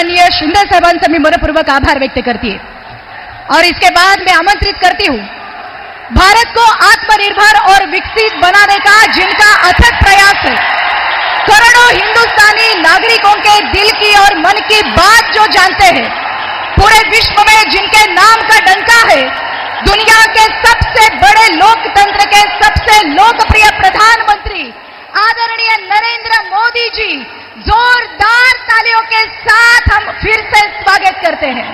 माननीय शिंदे साहेबांचा मी मनपूर्वक आभार व्यक्त करती है। और इसके बाद मैं आमंत्रित करती हूं भारत को आत्मनिर्भर और विकसित बनाने का जिनका अथक प्रयास है, करोड़ों हिंदुस्तानी नागरिकों के दिल की और मन की बात जो जानते हैं, पूरे विश्व में जिनके नाम का डंका है, दुनिया के सबसे बड़े लोकतंत्र के सबसे लोकप्रिय प्रधानमंत्री आदरणीय नरेंद्र मोदी जी, जोरदार तालियों के साथ हम फिर से स्वागत करते हैं।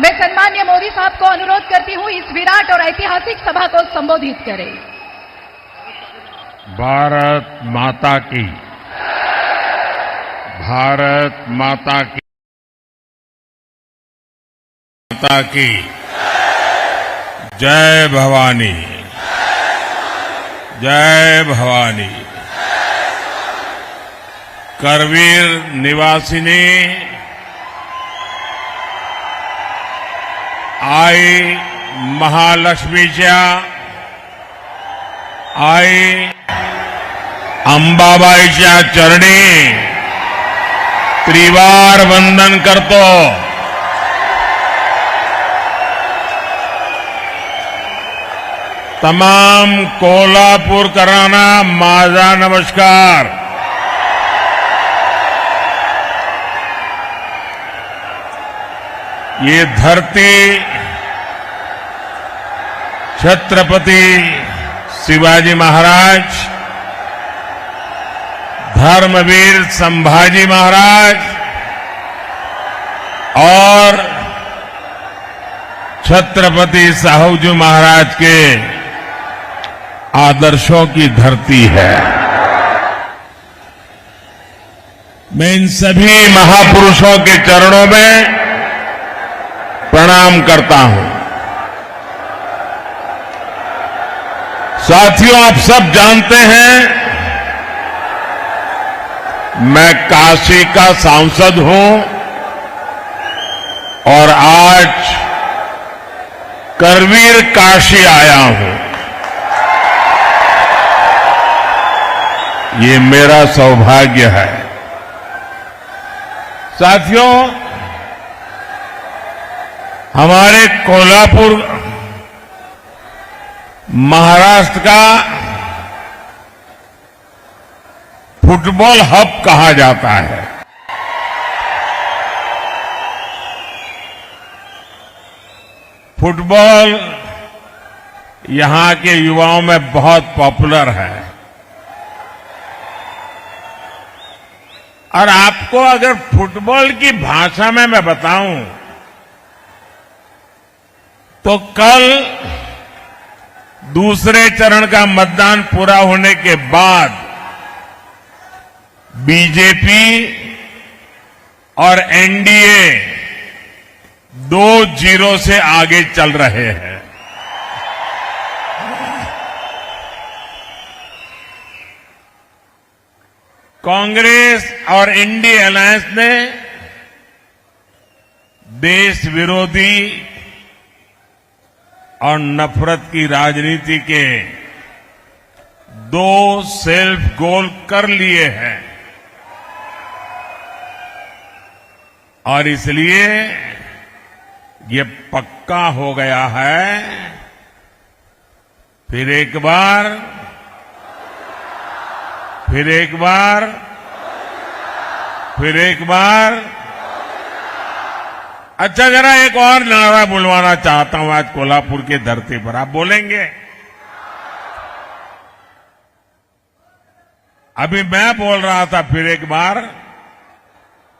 मैं सम्माननीय मोदी साहब को अनुरोध करती हूं इस विराट और ऐतिहासिक सभा को संबोधित करें। भारत माता की, भारत माता की, माता की जय भवानी, जय भवानी। करवीर निवासिनी आई महालक्ष्मीच्या, आई अंबाबाईच्या चरणी त्रिवार वंदन करतो। तमाम कोल्हापूरकरांना माझा नमस्कार। ये धरती छत्रपति शिवाजी महाराज, धर्मवीर संभाजी महाराज और छत्रपति साहूजी महाराज के आदर्शों की धरती है। मैं इन सभी महापुरुषों के चरणों में प्रणाम करता हूं। साथियों, आप सब जानते हैं मैं काशी का सांसद हूं और आज करवीर काशी आया हूं। ये मेरा सौभाग्य है। साथियों, हमारे कोल्हापुर महाराष्ट्र का फुटबॉल हब कहा जाता है। फुटबॉल यहां के युवाओं में बहुत पॉपुलर है और आपको अगर फुटबॉल की भाषा में मैं बताऊं तो कल दूसरे चरण का मतदान पूरा होने के बाद बीजेपी और एनडीए 2-0 से आगे चल रहे हैं। कांग्रेस और इंडिया अलायंस ने देश विरोधी और नफरत की राजनीति के 2 सेल्फ गोल कर लिए हैं और इसलिए ये पक्का हो गया है फिर एक बार अच्छा, जरा एक और नारा बुलवाना चाहता हूं आज कोल्हापुर की धरती पर। आप बोलेंगे? अभी मैं बोल रहा था फिर एक बार,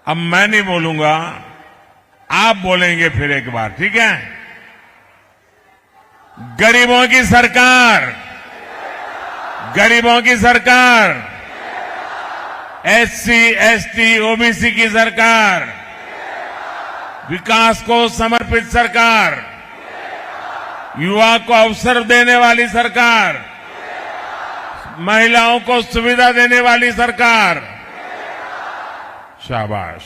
अब मैं नहीं बोलूंगा, आप बोलेंगे फिर एक बार, ठीक है? गरीबों की सरकार, गरीबों की सरकार, एससी, एसटी, ओबीसी की सरकार, विकास को समर्पित सरकार, युवा को अवसर देने वाली सरकार, महिलाओं को सुविधा देने वाली सरकार। शाबाश।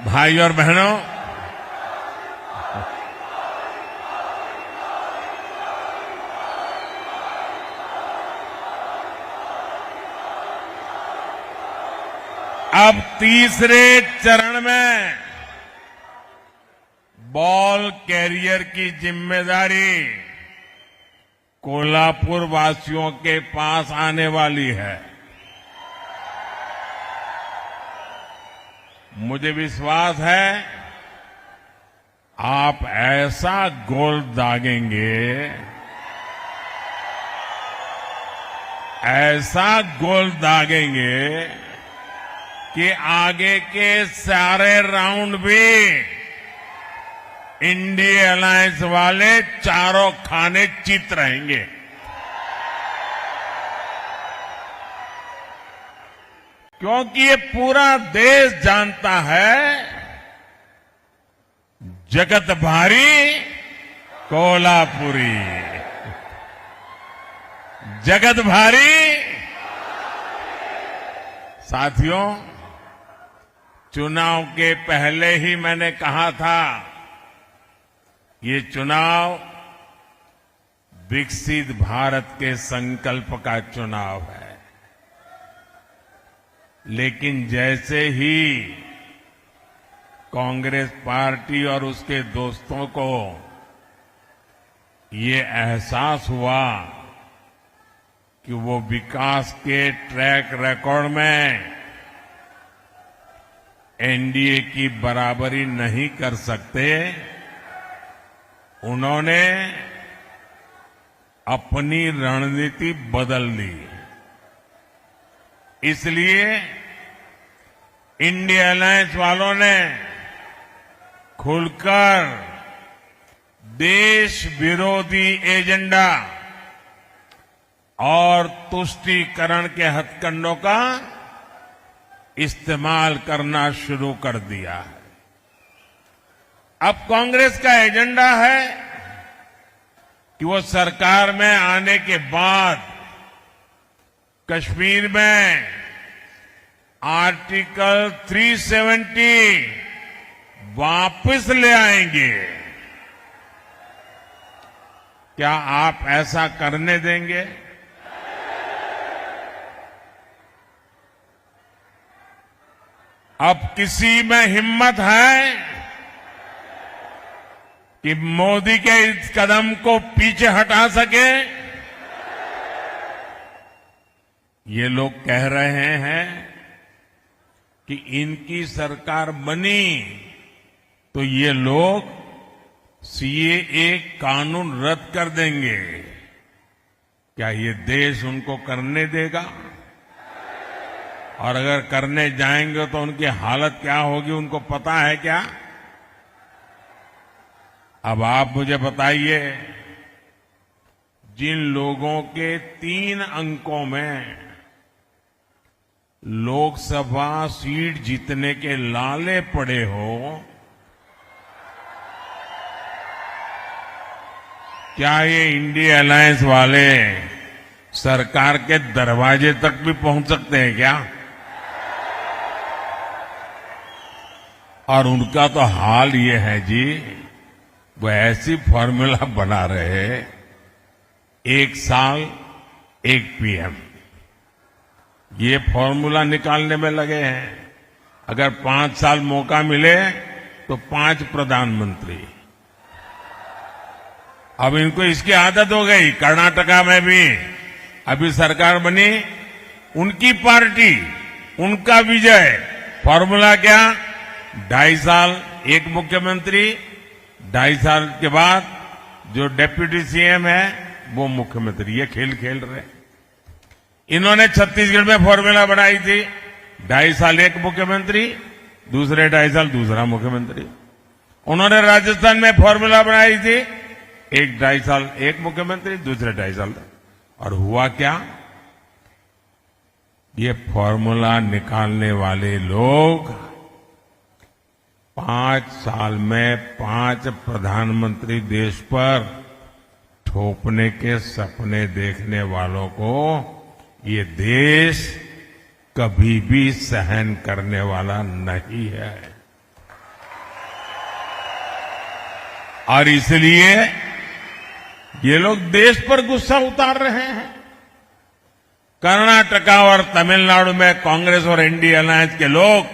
भाई और बहनों, अब तीसरे चरण में बॉल कैरियर की जिम्मेदारी कोल्हापुर वासियों के पास आने वाली है। मुझे विश्वास है आप ऐसा गोल दागेंगे, ऐसा गोल दागेंगे कि आगे के सारे राउंड भी इंडिया अलायंस वाले चारों खाने चित रहेंगे। क्योंकि ये पूरा देश जानता है जगत भारी कोल्हापुरी, जगत भारी। साथियों, चुनाव के पहले ही मैंने कहा था ये चुनाव विकसित भारत के संकल्प का चुनाव है। लेकिन जैसे ही कांग्रेस पार्टी और उसके दोस्तों को ये एहसास हुआ कि वो विकास के ट्रैक रिकॉर्ड में एनडीए की बराबरी नहीं कर सकते, उन्होंने अपनी रणनीति बदल दी। इसलिए इंडिया अलायंस वालों ने खुलकर देश विरोधी एजेंडा और तुष्टीकरण के हथकंडों का इस्तेमाल करना शुरू कर दिया है। अब कांग्रेस का एजेंडा है कि वो सरकार में आने के बाद कश्मीर में आर्टिकल 370 वापस ले आएंगे। क्या आप ऐसा करने देंगे? अब किसी में हिम्मत है कि मोदी के इस कदम को पीछे हटा सके? ये लोग कह रहे हैं कि इनकी सरकार बनी तो ये लोग सीएए कानून रद्द कर देंगे। क्या ये देश उनको करने देगा? और अगर करने जाएंगे तो उनकी हालत क्या होगी, उनको पता है क्या? अब आप मुझे बताइए, जिन लोगों के 3 अंकों में लोकसभा सीट जीतने के लाले पड़े हो, क्या ये इंडिया अलायंस वाले सरकार के दरवाजे तक भी पहुंच सकते हैं क्या? और उनका तो हाल ये है जी, वो ऐसी फॉर्मूला बना रहे, 1 साल 1 पीएम, ये फॉर्मूला निकालने में लगे हैं। अगर 5 साल मौका मिले तो 5 प्रधानमंत्री। अब इनको इसकी आदत हो गई। कर्नाटका में भी अभी सरकार बनी, उनकी पार्टी, उनका विजय। फॉर्मूला क्या? 2.5 साल 1 मुख्यमंत्री, 2.5 साल के बाद जो डेप्यूटी सीएम है वो मुख्यमंत्री। ये खेल खेल रहे। इन्होंने छत्तीसगढ़ में फॉर्मूला बनाई थी, 2.5 साल 1 मुख्यमंत्री, दूसरे 2.5 साल दूसरा मुख्यमंत्री। उन्होंने राजस्थान में फॉर्मूला बनाई थी, 1-2.5 साल 1 मुख्यमंत्री, दूसरे 2.5 साल। और हुआ क्या? ये फॉर्मूला निकालने वाले लोग 5 साल में 5 प्रधानमंत्री देश पर थोपने के सपने देखने वालों को ये देश कभी भी सहन करने वाला नहीं है। और इसलिए ये लोग देश पर गुस्सा उतार रहे हैं। कर्नाटका और तमिलनाडु में कांग्रेस और एनडीए अलायंस के लोग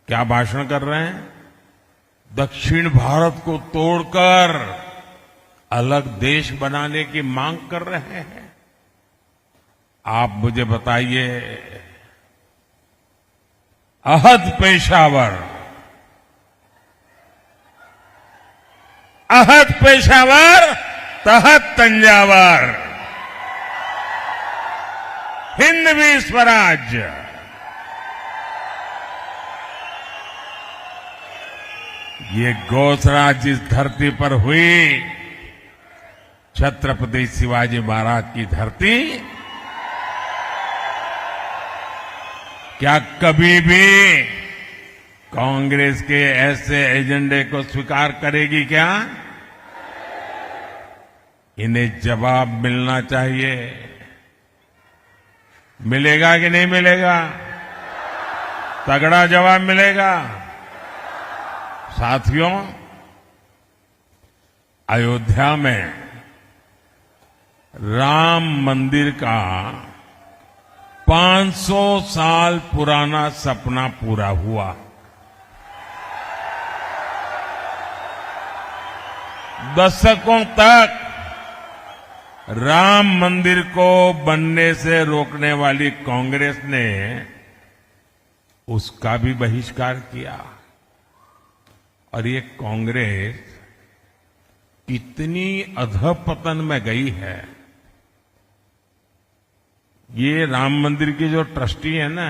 क्या भाषण कर रहे हैं? दक्षिण भारत को तोड़कर अलग देश बनाने की मांग कर रहे हैं। आप मुझे बताइए, अहद पेशावर तहत तंजावर, हिंद भी स्वराज्य। ये घोषणा जिस धरती पर हुई, छत्रपति शिवाजी महाराज की धरती, क्या कभी भी कांग्रेस के ऐसे एजेंडे को स्वीकार करेगी क्या? इन्हें जवाब मिलना चाहिए। मिलेगा कि नहीं मिलेगा? तगड़ा जवाब मिलेगा। साथियों, अयोध्या में राम मंदिर का 500 साल पुराना सपना पूरा हुआ। दशकों तक राम मंदिर को बनने से रोकने वाली कांग्रेस ने उसका भी बहिष्कार किया। और ये कांग्रेस कितनी अधपतन में गई है। ये राम मंदिर के जो ट्रस्टी है ना,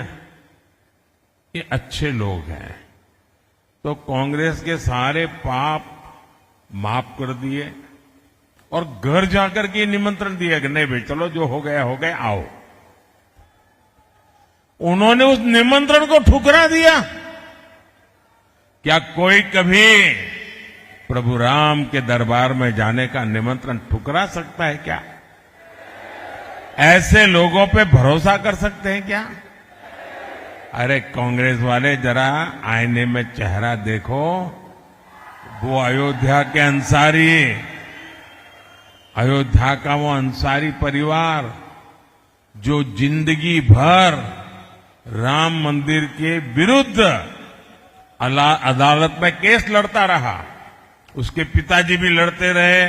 ये अच्छे लोग हैं, तो कांग्रेस के सारे पाप माफ कर दिए और घर जाकर के निमंत्रण दिया कि नहीं भाई चलो, जो हो गया आओ। उन्होंने उस निमंत्रण को ठुकरा दिया। क्या कोई कभी प्रभु राम के दरबार में जाने का निमंत्रण ठुकरा सकता है क्या? ऐसे लोगों पे भरोसा कर सकते हैं क्या? अरे कांग्रेस वाले, जरा आईने में चेहरा देखो। वो अयोध्या के अंसारी, अयोध्या का वो अंसारी परिवार जो जिंदगी भर राम मंदिर के विरुद्ध अदालत में केस लड़ता रहा। उसके पिताजी भी लड़ते रहे,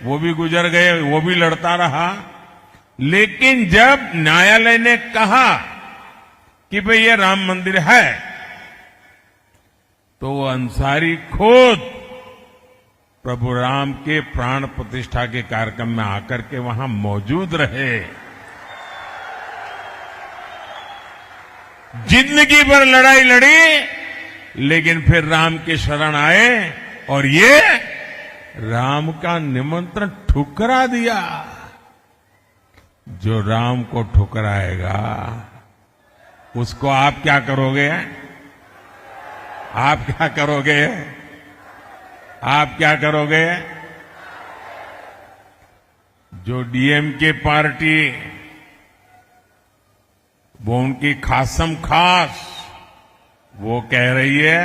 वो भी गुजर गए, वो भी लड़ता रहा। लेकिन जब न्यायालय ने कहा कि भाई ये राम मंदिर है, तो वो अंसारी खुद प्रभु राम के प्राण प्रतिष्ठा के कार्यक्रम में आकर के वहां मौजूद रहे। जिंदगी भर लड़ाई लड़ी, लेकिन फिर राम के शरण आए और ये राम का निमंत्रण ठुकरा दिया। जो राम को ठुकराएगा उसको आप क्या करोगे? आप क्या करोगे? आप क्या करोगे? जो डीएमके पार्टी, वो उनकी खासम खास वो कह रही है,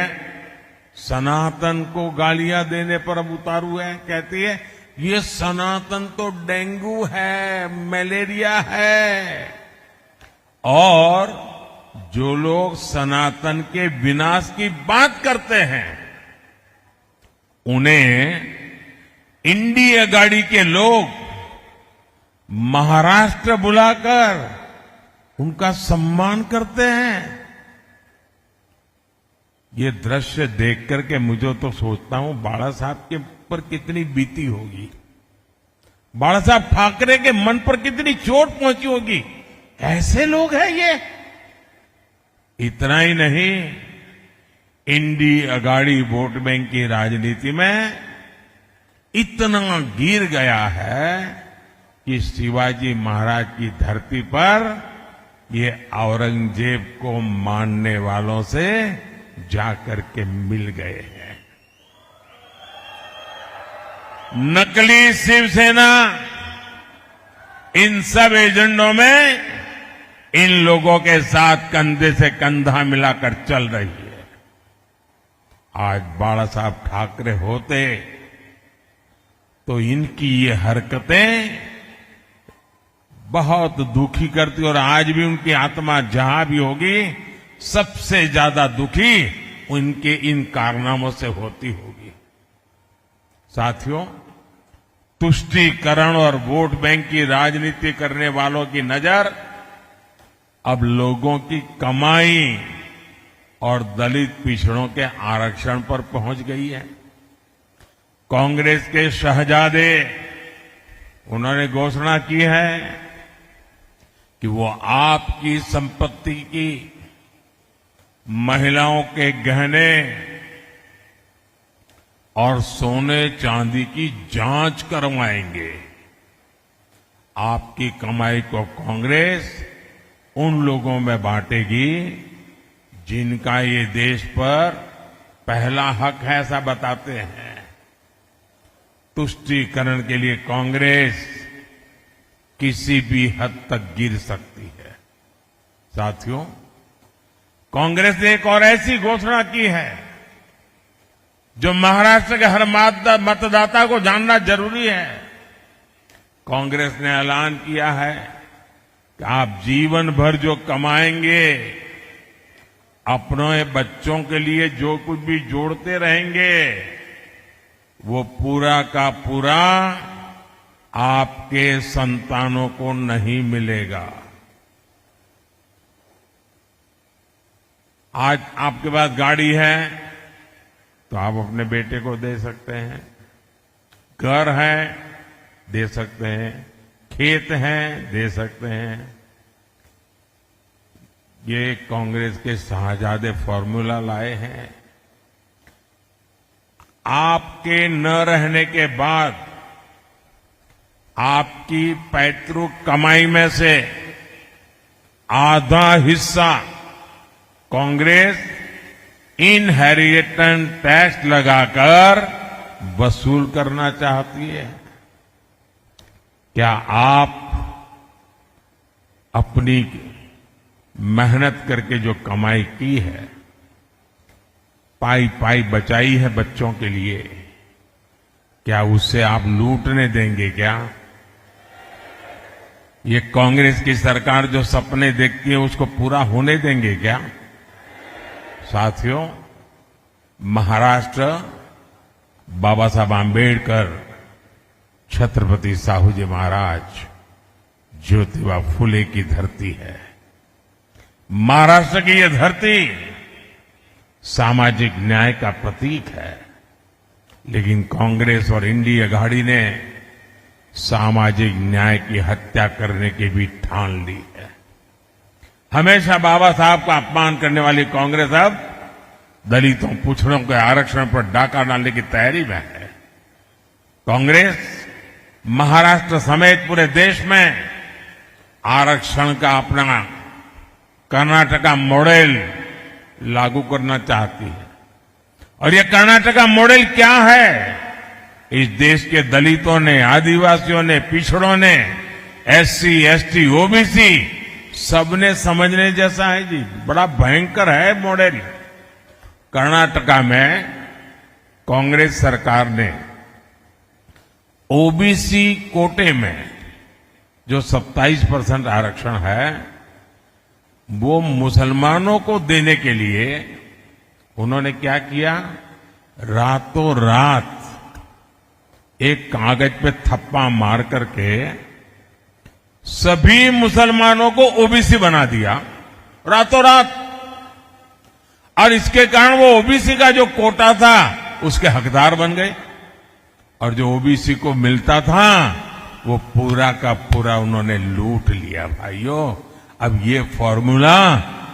सनातन को गालियां देने पर अब उतारू है। कहती है ये सनातन तो डेंगू है, मलेरिया है। और जो लोग सनातन के विनाश की बात करते हैं, उन्हें इंडी अगाड़ी के लोग महाराष्ट्र बुलाकर उनका सम्मान करते हैं। ये दृश्य देख करके मुझे तो सोचता हूं बाला साहब के पर कितनी बीती होगी, बाला साहब ठाकरे के मन पर कितनी चोट पहुंची होगी। ऐसे लोग हैं ये। इतना ही नहीं, इंडी अगाड़ी वोट बैंक की राजनीति में इतना गिर गया है कि शिवाजी महाराज की धरती पर ये औरंगजेब को मानने वालों से जाकर के मिल गए हैं। नकली शिवसेना इन सब एजेंडों में इन लोगों के साथ कंधे से कंधा मिलाकर चल रही है। आज बाला साहब ठाकरे होते तो इनकी ये हरकतें बहुत दुखी करती और आज भी उनकी आत्मा जहां भी होगी सबसे ज्यादा दुखी उनके इन कारनामों से होती होगी। साथियों, तुष्टीकरण और वोट बैंक की राजनीति करने वालों की नजर अब लोगों की कमाई और दलित पिछड़ों के आरक्षण पर पहुंच गई है। कांग्रेस के शहजादे उन्होंने घोषणा की है कि वो आपकी संपत्ति की, महिलाओं के गहने और सोने चांदी की जांच करवाएंगे। आपकी कमाई को कांग्रेस उन लोगों में बांटेगी जिनका ये देश पर पहला हक है, ऐसा बताते हैं। तुष्टीकरण के लिए कांग्रेस किसी भी हद तक गिर सकती है। साथियों, कांग्रेस ने एक और ऐसी घोषणा की है जो महाराष्ट्र के हर मतदाता को जानना जरूरी है। कांग्रेस ने ऐलान किया है कि आप जीवन भर जो कमाएंगे, अपने बच्चों के लिए जो कुछ भी जोड़ते रहेंगे, वो पूरा का पूरा आपके संतानों को नहीं मिलेगा। आज आपके पास गाड़ी है तो आप अपने बेटे को दे सकते हैं, घर है दे सकते हैं, खेत हैं दे सकते हैं। ये कांग्रेस के शाहजादे फॉर्मूला लाए हैं। आपके न रहने के बाद आपकी पैतृक कमाई में से आधा हिस्सा कांग्रेस इनहेरिटेंस टैक्स लगाकर वसूल करना चाहती है। क्या आप अपनी मेहनत करके जो कमाई की है, पाई पाई बचाई है बच्चों के लिए, क्या उससे आप लूटने देंगे क्या? ये कांग्रेस की सरकार जो सपने देखती है उसको पूरा होने देंगे क्या? साथियों, महाराष्ट्र बाबा साहब आंबेडकर, छत्रपति साहू जी महाराज, ज्योतिबा फुले की धरती है। महाराष्ट्र की यह धरती सामाजिक न्याय का प्रतीक है, लेकिन कांग्रेस और इंडिया अघाड़ी ने सामाजिक न्याय की हत्या करने की भी ठान ली है। हमेशा बाबा साहब का अपमान करने वाली कांग्रेस अब दलितों, पिछड़ों के आरक्षण पर डाका डालने की तैयारी में है। कांग्रेस महाराष्ट्र समेत पूरे देश में आरक्षण का अपना कर्नाटका मॉडल लागू करना चाहती है। और यह कर्नाटका मॉडल क्या है? इस देश के दलितों ने, आदिवासियों ने, पिछड़ों ने, एससी, एसटी, ओबीसी सबने समझने जैसा है जी। बड़ा भयंकर है मॉडल। कर्नाटका में कांग्रेस सरकार ने ओबीसी कोटे में जो 27% आरक्षण है वो मुसलमानों को देने के लिए उन्होंने क्या किया? रातों रात एक कागज पे थप्पा मार करके सभी मुसलमानों को ओबीसी बना दिया रातों रात। और इसके कारण वो ओबीसी का जो कोटा था उसके हकदार बन गए, और जो ओबीसी को मिलता था वो पूरा का पूरा उन्होंने लूट लिया। भाइयों, अब ये फॉर्मूला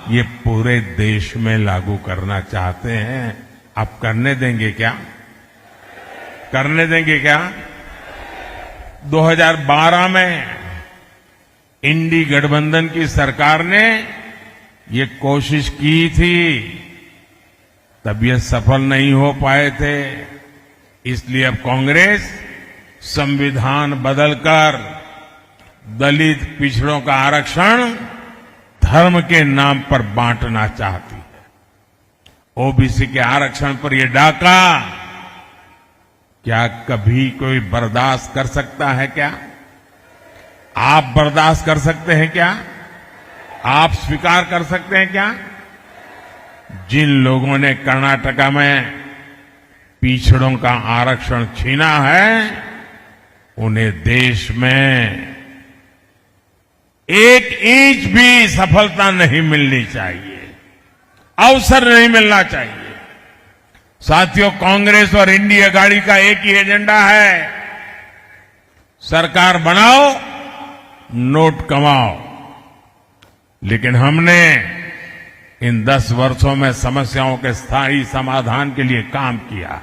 ये पूरे देश में लागू करना चाहते हैं। आप करने देंगे क्या? करने देंगे क्या? 2012 में इंडी गठबंधन की सरकार ने ये कोशिश की थी, तब ये सफल नहीं हो पाए थे। इसलिए अब कांग्रेस संविधान बदलकर दलित पिछड़ों का आरक्षण धर्म के नाम पर बांटना चाहती है। ओबीसी के आरक्षण पर यह डाका क्या कभी कोई बर्दाश्त कर सकता है क्या? आप बर्दाश्त कर सकते हैं क्या? आप स्वीकार कर सकते हैं क्या? जिन लोगों ने कर्नाटका में पिछड़ों का आरक्षण छीना है, उन्हें देश में एक इंच भी सफलता नहीं मिलनी चाहिए, अवसर नहीं मिलना चाहिए। साथियों, कांग्रेस और इंडिया अघाड़ी का एक ही एजेंडा है, सरकार बनाओ, नोट कमाओ। लेकिन हमने इन 10 वर्षों में समस्याओं के स्थायी समाधान के लिए काम किया।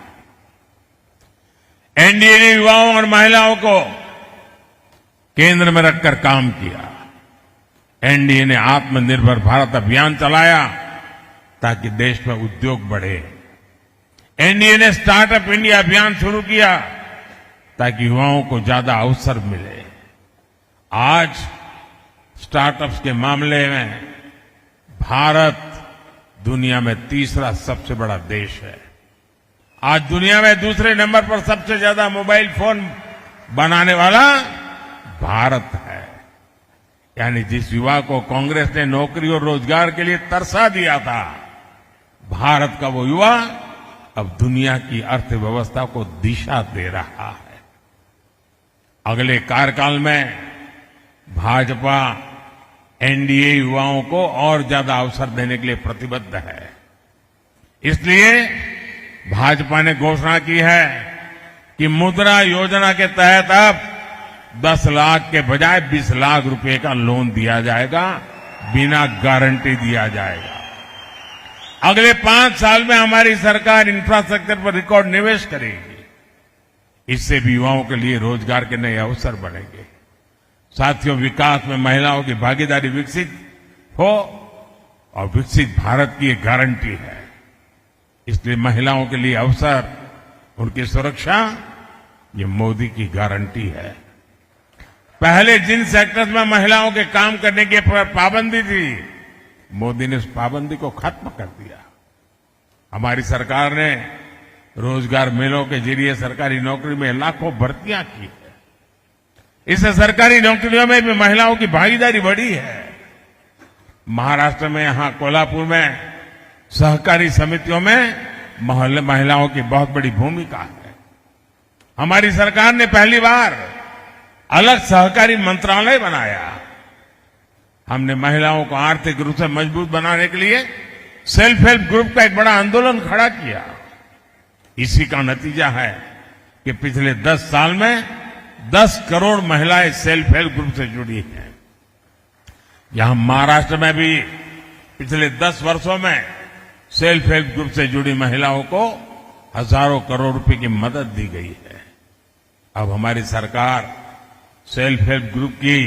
एनडीए ने युवाओं और महिलाओं को केंद्र में रखकर काम किया। एनडीए ने आत्मनिर्भर भारत अभियान चलाया ताकि देश में उद्योग बढ़े। एनडीए ने स्टार्टअप इंडिया अभियान शुरू किया ताकि युवाओं को ज्यादा अवसर मिले। आज स्टार्टअप्स के मामले में भारत दुनिया में तीसरा सबसे बड़ा देश है। आज दुनिया में दूसरे नंबर पर सबसे ज्यादा मोबाइल फोन बनाने वाला भारत है। यानी जिस युवा को कांग्रेस ने नौकरी और रोजगार के लिए तरसा दिया था, भारत का वो युवा अब दुनिया की अर्थव्यवस्था को दिशा दे रहा है। अगले कार्यकाल में भाजपा एनडीए युवाओं को और ज्यादा अवसर देने के लिए प्रतिबद्ध है। इसलिए भाजपा ने घोषणा की है कि मुद्रा योजना के तहत अब 10 लाख के बजाय 20 लाख रुपए का लोन दिया जाएगा, बिना गारंटी दिया जाएगा। अगले 5 साल में हमारी सरकार इंफ्रास्ट्रक्चर पर रिकॉर्ड निवेश करेगी। इससे भी युवाओं के लिए रोजगार के नए अवसर बनेंगे। साथियों, विकास में महिलाओं की भागीदारी विकसित हो और विकसित भारत की एक गारंटी है। इसलिए महिलाओं के लिए अवसर, उनकी सुरक्षा, ये मोदी की गारंटी है। पहले जिन सेक्टर्स में महिलाओं के काम करने की पाबंदी थी, मोदी ने उस पाबंदी को खत्म कर दिया। हमारी सरकार ने रोजगार मेलों के जरिए सरकारी नौकरी में लाखों भर्तियां की है। इससे सरकारी नौकरियों में भी महिलाओं की भागीदारी बढ़ी है। महाराष्ट्र में, यहां कोल्हापुर में सहकारी समितियों में महिलाओं की बहुत बड़ी भूमिका है। हमारी सरकार ने पहली बार अलग सहकारी मंत्रालय बनाया। हमने महिलाओं को आर्थिक रूप से मजबूत बनाने के लिए सेल्फ हेल्प ग्रुप का एक बड़ा आंदोलन खड़ा किया। इसी का नतीजा है कि पिछले 10 साल में 10 करोड़ महिलाएं सेल्फ हेल्प ग्रुप से जुड़ी हैं। यहां महाराष्ट्र में भी पिछले 10 वर्षों में सेल्फ हेल्प ग्रुप से जुड़ी महिलाओं को हजारों करोड़ रुपए की मदद दी गई है। अब हमारी सरकार सेल्फ हेल्प ग्रुप की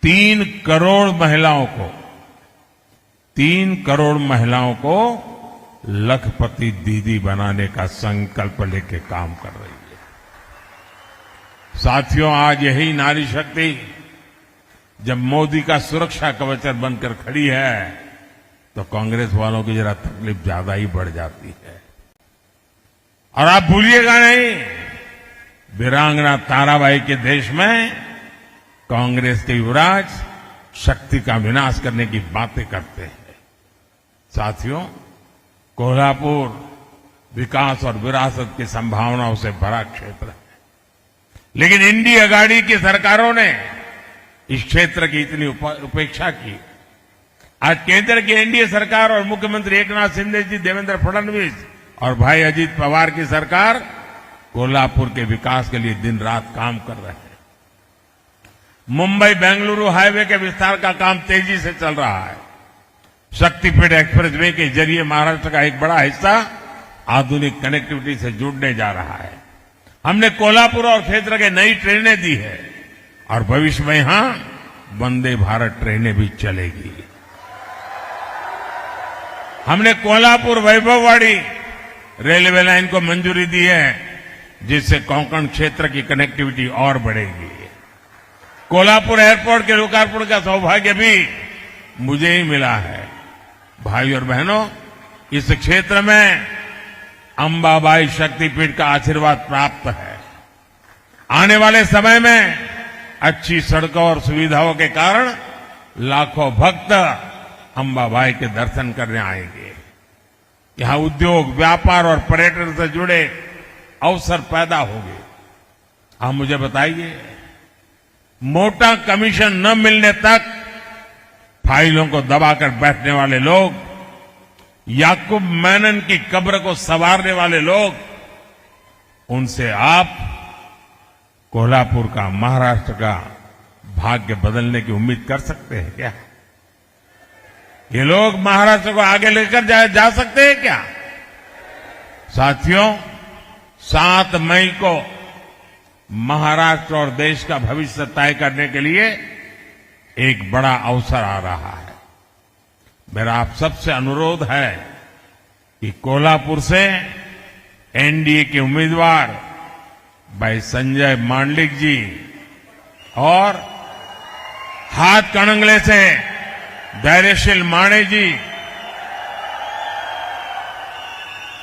3 करोड़ महिलाओं को लखपति दीदी बनाने का संकल्प लेके काम कर रही है। साथियों, आज यही नारी शक्ति जब मोदी का सुरक्षा कवच बनकर खड़ी है, तो कांग्रेस वालों की जरा तकलीफ ज्यादा ही बढ़ जाती है। और आप भूलिएगा नहीं, वीरांगना ताराबाई के देश में कांग्रेस के युवराज शक्ति का विनाश करने की बातें करते हैं। साथियों, कोल्हापुर विकास और विरासत की संभावनाओं से भरा क्षेत्र है, लेकिन इंडिया अघाड़ी की सरकारों ने इस क्षेत्र की इतनी उपेक्षा की। आज केंद्र की एनडीए सरकार और मुख्यमंत्री एकनाथ शिंदे जी, देवेंद्र फडणवीस और भाई अजीत पवार की सरकार कोल्हापुर के विकास के लिए दिन रात काम कर रहे हैं। मुंबई बेंगलुरु हाईवे के विस्तार का काम तेजी से चल रहा है। शक्तिपीठ एक्सप्रेसवे के जरिए महाराष्ट्र का एक बड़ा हिस्सा आधुनिक कनेक्टिविटी से जुड़ने जा रहा है। हमने कोल्हापुर और क्षेत्र के नई ट्रेनें दी है और भविष्य में यहां वंदे भारत ट्रेनें भी चलेगी। हमने कोल्हापुर वैभववाड़ी रेलवे लाइन को मंजूरी दी है, जिससे कोंकण क्षेत्र की कनेक्टिविटी और बढ़ेगी। कोल्हापुर एयरपोर्ट के लोकार्पण का सौभाग्य भी मुझे ही मिला है। भाई और बहनों, इस क्षेत्र में अंबाबाई शक्तिपीठ का आशीर्वाद प्राप्त है। आने वाले समय में अच्छी सड़कों और सुविधाओं के कारण लाखों भक्त अंबाबाई के दर्शन करने आएंगे। यहां उद्योग, व्यापार और पर्यटन से जुड़े अवसर पैदा होंगे। आप मुझे बताइए, मोटा कमीशन न मिलने तक फाइलों को दबाकर बैठने वाले लोग, याकूब मेनन की कब्र को संवारने वाले लोग, उनसे आप कोल्हापुर का, महाराष्ट्र का भाग्य बदलने की उम्मीद कर सकते हैं क्या? ये लोग महाराष्ट्र को आगे लेकर जा सकते हैं क्या? साथियों, 7 मई को महाराष्ट्र और देश का भविष्य तय करने के लिए एक बड़ा अवसर आ रहा है। मेरा आप सबसे अनुरोध है कि कोल्हापुर से एनडीए के उम्मीदवार भाई संजय मांडलिक जी और हाथकणंगले से धैर्यशील माणे जी,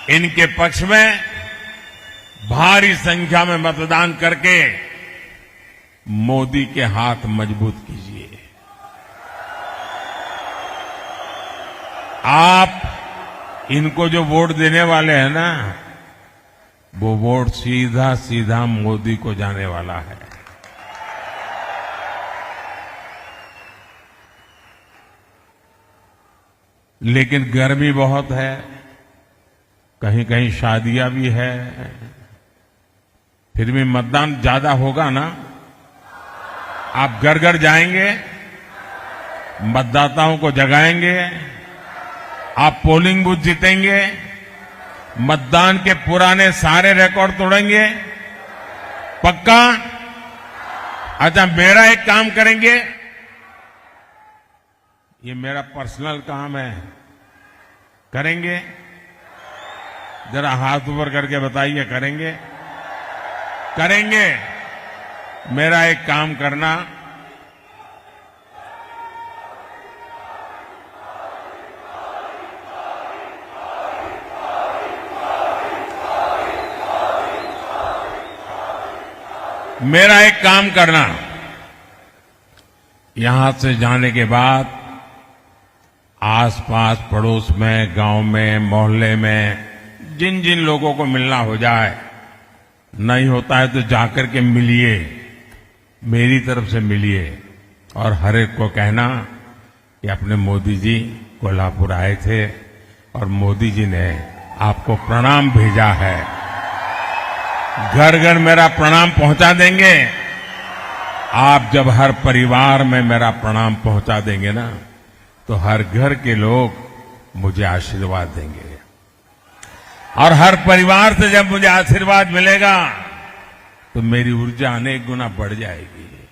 इनके पक्ष में भारी संख्या में मतदान करके मोदी के हाथ मजबूत कीजिए। आप इनको जो वोट देने वाले हैं ना, वो वोट सीधा सीधा मोदी को जाने वाला है। लेकिन गर्मी बहुत है, कहीं कहीं शादियां भी है, फिर भी मतदान ज्यादा होगा ना? आप घर घर जाएंगे, मतदाताओं को जगाएंगे, आप पोलिंग बूथ जीतेंगे, मतदान के पुराने सारे रिकॉर्ड तोड़ेंगे, पक्का? अच्छा, मेरा एक काम करेंगे, ये मेरा पर्सनल काम है, करेंगे? जरा हाथ ऊपर करके बताइए, करेंगे? करेंगे? मेरा एक काम करना, मेरा एक काम करना, यहां से जाने के बाद आसपास पड़ोस में, गांव में, मोहल्ले में जिन जिन लोगों को मिलना हो जाए, नहीं होता है तो जाकर के मिलिए, मेरी तरफ से मिलिए, और हर एक को कहना कि अपने मोदी जी कोल्हापुर आए थे और मोदी जी ने आपको प्रणाम भेजा है। घर घर मेरा प्रणाम पहुंचा देंगे। आप जब हर परिवार में मेरा प्रणाम पहुंचा देंगे ना, तो हर घर के लोग मुझे आशीर्वाद देंगे, और हर परिवार से जब मुझे आशीर्वाद मिलेगा तो मेरी ऊर्जा अनेक गुना बढ़ जाएगी,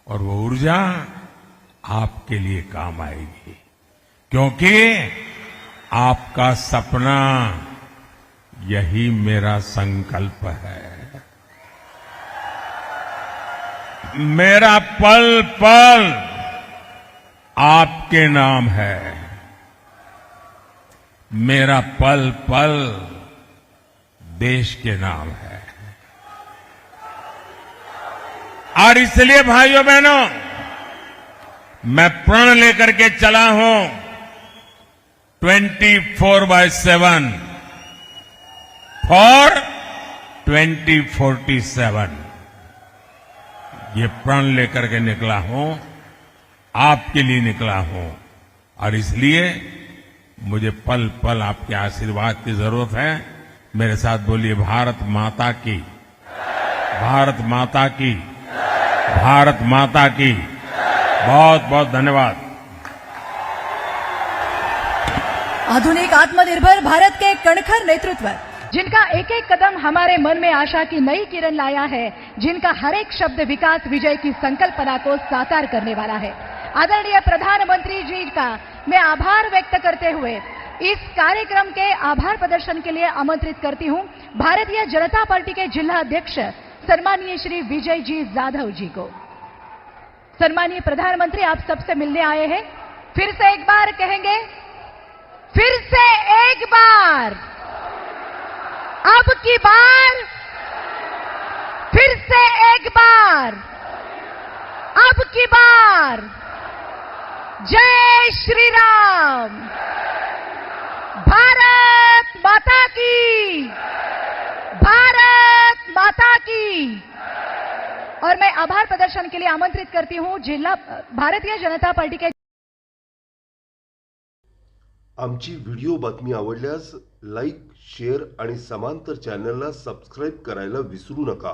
और वो ऊर्जा आपके लिए काम आएगी, क्योंकि आपका सपना, यही मेरा संकल्प है। मेरा पल पल आपके नाम है, मेरा पल पल देश के नाम है। और इसलिए भाइयों बहनों, मैं प्रण लेकर के चला हूं 24/7 फॉर 2047। ये प्रण लेकर के निकला हूं, आपके लिए निकला हूं, और इसलिए मुझे पल पल आपके आशीर्वाद की जरूरत है। मेरे साथ बोलिए, भारत माता की, भारत माता की, भारत माता की। बहुत बहुत धन्यवाद। आधुनिक आत्मनिर्भर भारत के कणखर नेतृत्व, जिनका एक एक कदम हमारे मन में आशा की नई किरण लाया है, जिनका हर एक शब्द विकास विजय की संकल्पना को साकार करने वाला है, आदरणीय प्रधानमंत्री जी का मैं आभार व्यक्त करते हुए इस कार्यक्रम के आभार प्रदर्शन के लिए आमंत्रित करती हूं भारतीय जनता पार्टी के जिला अध्यक्ष सम्मानीय श्री विजय जी जाधव जी को। सम्मानीय प्रधानमंत्री, आप सबसे मिलने आए हैं। फिर से एक बार कहेंगे, फिर से एक बार, अब की बार, फिर से एक बार, अब की बार जय श्री राम, भारत माता की, भारत माता की। और मैं आभार प्रदर्शन के लिए आमंत्रित करती हूं जिला भारतीय जनता पार्टी के। आमची व्हिडिओ बातमी आवडल्यास लाईक, शेअर आणि समांतर चॅनलला सबस्क्राईब करायला विसरू नका।